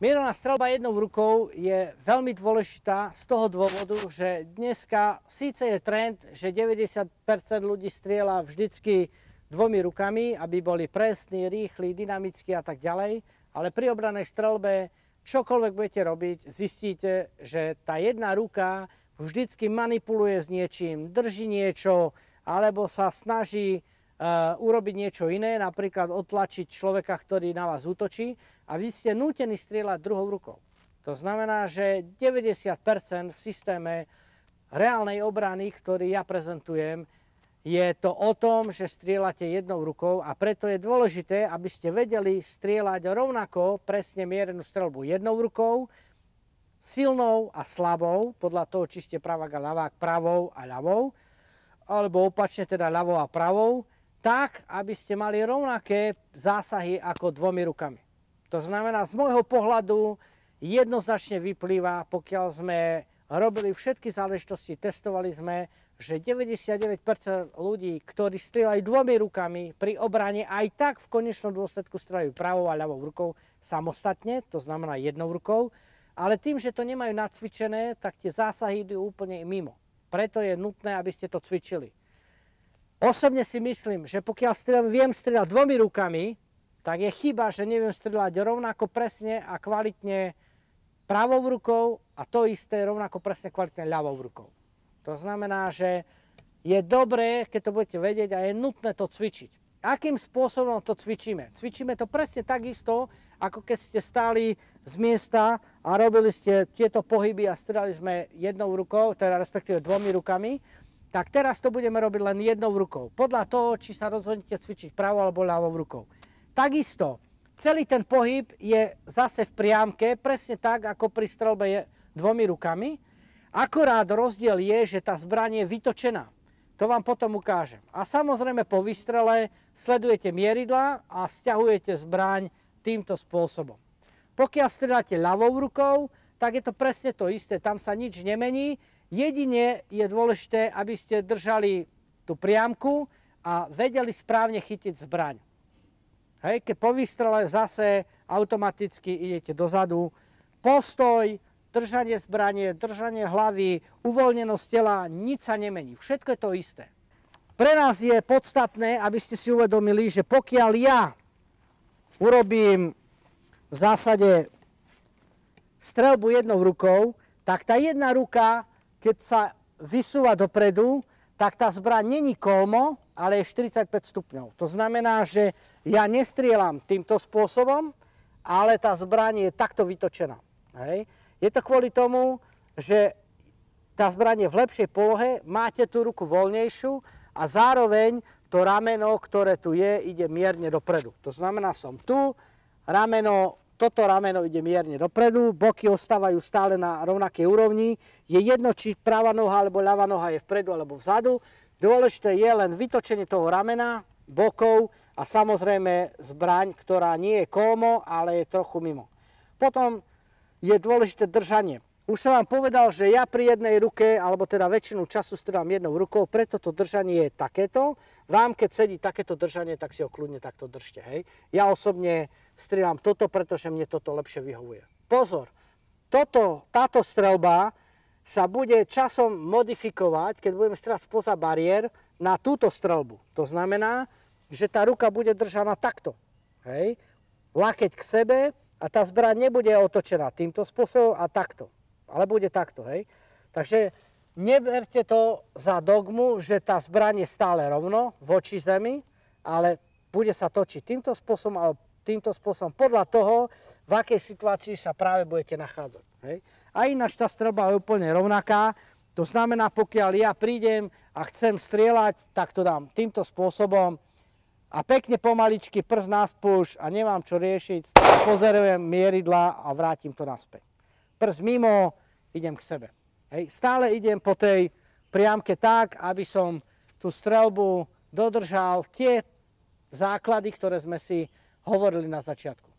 Mierená streľba jednou rukou je veľmi dôležitá z toho dôvodu, že dneska síce je trend, že 90% ľudí strieľa vždycky dvomi rukami, aby boli presní, rýchli, dynamickí a tak ďalej, ale pri obranej streľbe čokoľvek budete robiť, zistíte, že tá jedna ruka vždycky manipuluje s niečím, drží niečo, alebo sa snaží urobiť niečo iné, napríklad otlačiť človeka, ktorý na vás útočí a vy ste nútení strieľať druhou rukou. To znamená, že 90% v systéme reálnej obrany, ktorý ja prezentujem, je to o tom, že strieľate jednou rukou a preto je dôležité, aby ste vedeli strieľať rovnako presne mierenú streľbu jednou rukou, silnou a slabou, podľa toho, či ste pravák a ľavák, pravou a ľavou, alebo opačne teda ľavou a pravou, tak, aby ste mali rovnaké zásahy ako dvomi rukami. To znamená, z môjho pohľadu jednoznačne vyplýva, pokiaľ sme robili všetky záležitosti, testovali sme, že 99% ľudí, ktorí strieľajú dvomi rukami pri obrane, aj tak v konečnom dôsledku strieľajú pravou a ľavou rukou samostatne, to znamená jednou rukou, ale tým, že to nemajú nacvičené, tak tie zásahy idú úplne mimo. Preto je nutné, aby ste to cvičili. Osobne si myslím, že pokiaľ viem strieľať dvomi rukami, tak je chyba, že neviem strieľať rovnako presne a kvalitne pravou rukou a to isté rovnako presne kvalitne ľavou rukou. To znamená, že je dobré, keď to budete vedieť a je nutné to cvičiť. Akým spôsobom to cvičíme? Cvičíme to presne takisto, ako keď ste stáli z miesta a robili ste tieto pohyby a strieľali sme jednou rukou, teda respektíve dvomi rukami, tak teraz to budeme robiť len jednou rukou. Podľa toho, či sa rozhodnete cvičiť pravou alebo ľavou rukou. Takisto, celý ten pohyb je zase v priamke, presne tak, ako pri streľbe je dvomi rukami. Akorát rozdiel je, že tá zbraň je vytočená. To vám potom ukážem. A samozrejme po výstrele sledujete mieridla a stiahujete zbraň týmto spôsobom. Pokiaľ strieľate ľavou rukou, tak je to presne to isté, tam sa nič nemení. Jedine je dôležité, aby ste držali tú priamku a vedeli správne chytiť zbraň. Hej, keď po výstrele zase automaticky idete dozadu. Postoj, držanie zbrane, držanie hlavy, uvoľnenosť tela, nič sa nemení. Všetko je to isté. Pre nás je podstatné, aby ste si uvedomili, že pokiaľ ja urobím v zásade streľbu jednou rukou, tak tá jedna ruka, keď sa vysúva dopredu, tak tá zbraň není kolmo, ale je 45 stupňov. To znamená, že ja nestrieľam týmto spôsobom, ale tá zbraň je takto vytočená. Hej. Je to kvôli tomu, že tá zbraň je v lepšej polohe, máte tú ruku voľnejšiu a zároveň to rameno, ktoré tu je, ide mierne dopredu. To znamená, som tu, toto rameno ide mierne dopredu, boky ostávajú stále na rovnakej úrovni. Je jedno, či pravá noha alebo ľavá noha je vpredu alebo vzadu. Dôležité je len vytočenie toho ramena, bokov a samozrejme zbraň, ktorá nie je kolmo, ale je trochu mimo. Potom je dôležité držanie. Už som vám povedal, že ja pri jednej ruke, alebo teda väčšinu času strieľam jednou rukou, preto to držanie je takéto. Vám, keď sedí takéto držanie, tak si ho kľudne takto držte. Hej. Ja osobne strieľam toto, pretože mne toto lepšie vyhovuje. Pozor, táto streľba sa bude časom modifikovať, keď budeme strieľať spoza bariér, na túto streľbu. To znamená, že tá ruka bude držaná takto. Hej. Lakeť k sebe a tá zbraň nebude otočená týmto spôsobom a takto. Ale bude takto. Hej. Takže neberte to za dogmu, že tá zbraň je stále rovno voči zemi, ale bude sa točiť týmto spôsobom alebo týmto spôsobom podľa toho, v akej situácii sa práve budete nachádzať. Hej. A ináč tá streľba je úplne rovnaká. To znamená, pokiaľ ja prídem a chcem strieľať, tak to dám týmto spôsobom a pekne pomaličky prst na spúšť a nemám čo riešiť, pozerujem mieridla a vrátim to naspäť. Prst mimo, idem k sebe. Hej. Stále idem po tej priamke tak, aby som tú streľbu dodržal tie základy, ktoré sme si hovorili na začiatku.